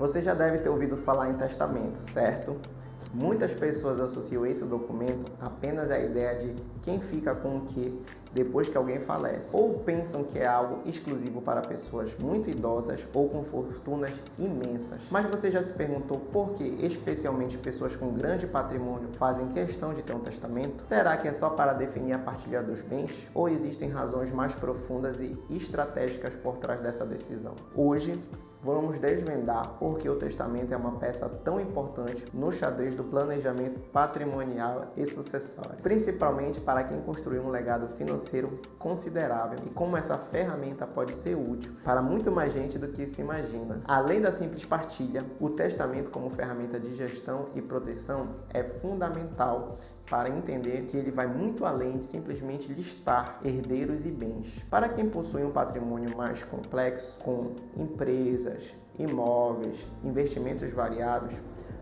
Você já deve ter ouvido falar em testamento, certo? Muitas pessoas associam esse documento apenas à ideia de quem fica com o que depois que alguém falece, ou pensam que é algo exclusivo para pessoas muito idosas ou com fortunas imensas. Mas você já se perguntou por que especialmente pessoas com grande patrimônio fazem questão de ter um testamento? Será que é só para definir a partilha dos bens? Ou existem razões mais profundas e estratégicas por trás dessa decisão? Hoje, vamos desvendar por que o testamento é uma peça tão importante no xadrez do planejamento patrimonial e sucessório, principalmente para quem construiu um legado financeiro considerável e como essa ferramenta pode ser útil para muito mais gente do que se imagina. Além da simples partilha, o testamento como ferramenta de gestão e proteção é fundamental para entender que ele vai muito além de simplesmente listar herdeiros e bens. Para quem possui um patrimônio mais complexo, com empresas, imóveis, investimentos variados,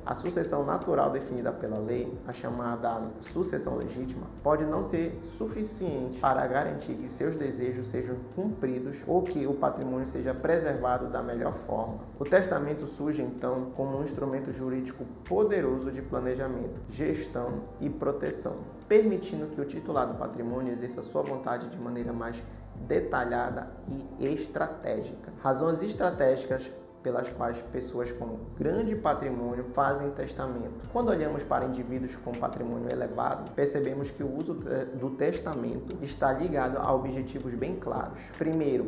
a sucessão natural definida pela lei, a chamada sucessão legítima, pode não ser suficiente para garantir que seus desejos sejam cumpridos ou que o patrimônio seja preservado da melhor forma. O testamento surge, então, como um instrumento jurídico poderoso de planejamento, gestão e proteção, permitindo que o titular do patrimônio exerça sua vontade de maneira mais detalhada e estratégica. Razões estratégicas pelas quais pessoas com grande patrimônio fazem testamento. Quando olhamos para indivíduos com patrimônio elevado, percebemos que o uso do testamento está ligado a objetivos bem claros. Primeiro,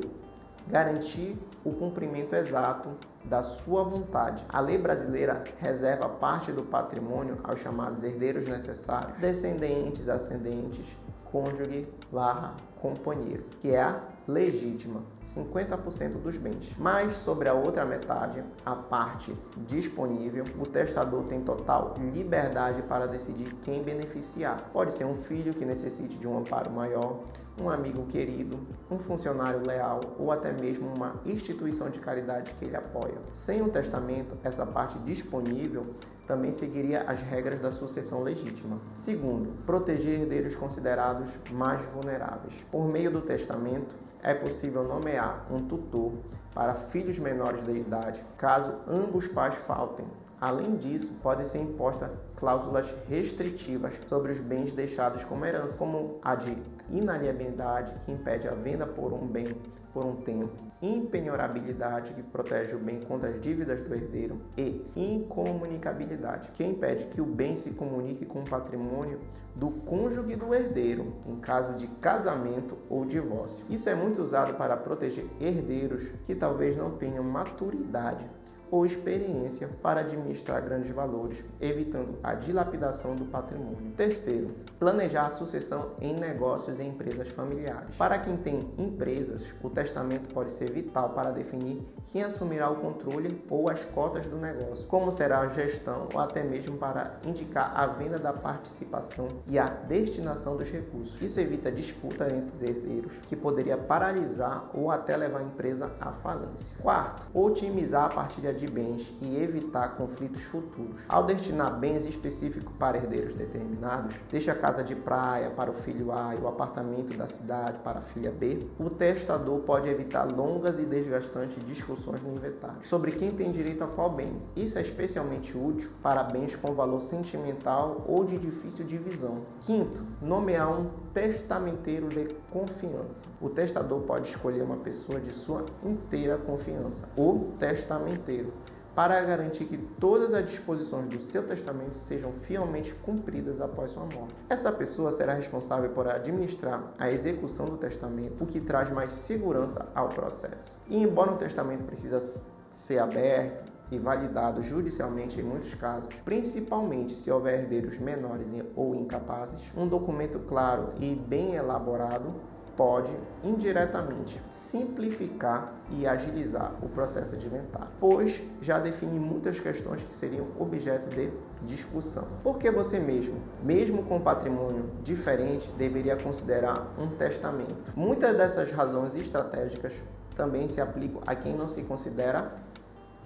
garantir o cumprimento exato da sua vontade. A lei brasileira reserva parte do patrimônio aos chamados herdeiros necessários, descendentes, ascendentes, cônjuge / companheiro, que é a legítima, 50% dos bens. Mas sobre a outra metade, a parte disponível, o testador tem total liberdade para decidir quem beneficiar. Pode ser um filho que necessite de um amparo maior, um amigo querido, um funcionário leal ou até mesmo uma instituição de caridade que ele apoia. Sem um testamento, essa parte disponível também seguiria as regras da sucessão legítima. Segundo, proteger herdeiros considerados mais vulneráveis. Por meio do testamento, é possível nomear um tutor para filhos menores de idade, caso ambos pais faltem. Além disso, podem ser impostas cláusulas restritivas sobre os bens deixados como herança, como a de inalienabilidade, que impede a venda por um bem por um tempo, impenhorabilidade, que protege o bem contra as dívidas do herdeiro, e incomunicabilidade, que impede que o bem se comunique com o patrimônio do cônjuge do herdeiro, em caso de casamento ou divórcio. Isso é muito usado para proteger herdeiros que talvez não tenham maturidade ou experiência para administrar grandes valores, evitando a dilapidação do patrimônio. Terceiro, planejar a sucessão em negócios e empresas familiares. Para quem tem empresas, o testamento pode ser vital para definir quem assumirá o controle ou as cotas do negócio, como será a gestão ou até mesmo para indicar a venda da participação e a destinação dos recursos. Isso evita disputa entre os herdeiros, que poderia paralisar ou até levar a empresa à falência. Quarto, otimizar a partilha de bens e evitar conflitos futuros. Ao destinar bens específicos para herdeiros determinados, deixa a casa de praia para o filho A e o apartamento da cidade para a filha B, o testador pode evitar longas e desgastantes discussões no inventário sobre quem tem direito a qual bem. Isso é especialmente útil para bens com valor sentimental ou de difícil divisão. Quinto, nomear um testamenteiro de confiança. O testador pode escolher uma pessoa de sua inteira confiança, o testamenteiro, para garantir que todas as disposições do seu testamento sejam fielmente cumpridas após sua morte. Essa pessoa será responsável por administrar a execução do testamento, o que traz mais segurança ao processo. E embora o testamento precise ser aberto e validado judicialmente em muitos casos, principalmente se houver herdeiros menores ou incapazes, um documento claro e bem elaborado pode, indiretamente, simplificar e agilizar o processo de inventário, pois já define muitas questões que seriam objeto de discussão. Porque você mesmo com patrimônio diferente, deveria considerar um testamento. Muitas dessas razões estratégicas também se aplicam a quem não se considera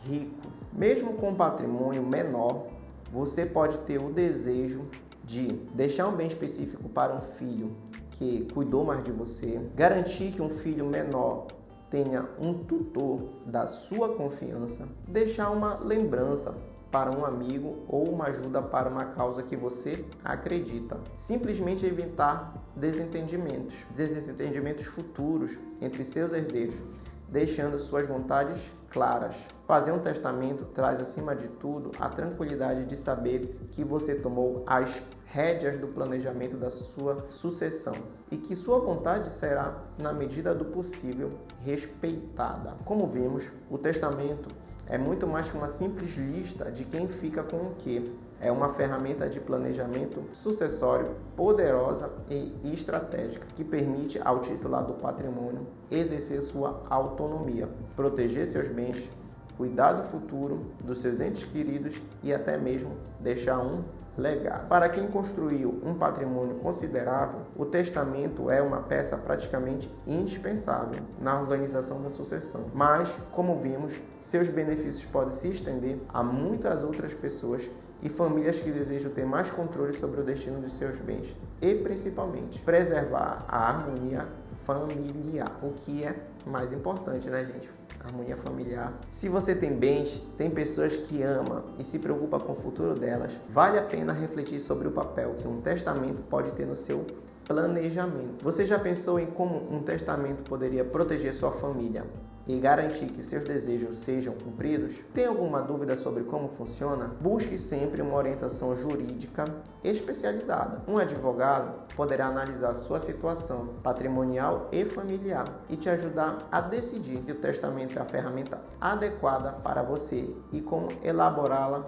rico. Mesmo com patrimônio menor, você pode ter o desejo de deixar um bem específico para um filho que cuidou mais de você, garantir que um filho menor tenha um tutor da sua confiança, deixar uma lembrança para um amigo ou uma ajuda para uma causa que você acredita. Simplesmente evitar desentendimentos futuros entre seus herdeiros, deixando suas vontades claras. Fazer um testamento traz, acima de tudo, a tranquilidade de saber que você tomou as rédeas do planejamento da sua sucessão e que sua vontade será, na medida do possível, respeitada. Como vimos, o testamento é muito mais que uma simples lista de quem fica com o quê. É uma ferramenta de planejamento sucessório poderosa e estratégica que permite ao titular do patrimônio exercer sua autonomia, proteger seus bens, cuidar do futuro dos seus entes queridos e até mesmo deixar um legado. Para quem construiu um patrimônio considerável, o testamento é uma peça praticamente indispensável na organização da sucessão. Mas, como vimos, seus benefícios podem se estender a muitas outras pessoas e famílias que desejam ter mais controle sobre o destino dos seus bens e, principalmente, preservar a harmonia familiar, o que é mais importante, né, gente? Harmonia familiar. Se você tem bens, tem pessoas que ama e se preocupa com o futuro delas, vale a pena refletir sobre o papel que um testamento pode ter no seu planejamento. Você já pensou em como um testamento poderia proteger sua família e garantir que seus desejos sejam cumpridos? Tem alguma dúvida sobre como funciona? Busque sempre uma orientação jurídica especializada. Um advogado poderá analisar sua situação patrimonial e familiar e te ajudar a decidir se o testamento é a ferramenta adequada para você e como elaborá-lo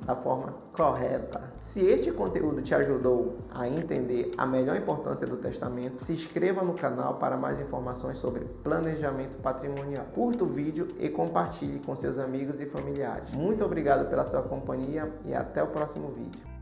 da forma correta. Se este conteúdo te ajudou a entender a melhor importância do testamento, se inscreva no canal para mais informações sobre planejamento patrimonial. Curta o vídeo e compartilhe com seus amigos e familiares. Muito obrigado pela sua companhia e até o próximo vídeo.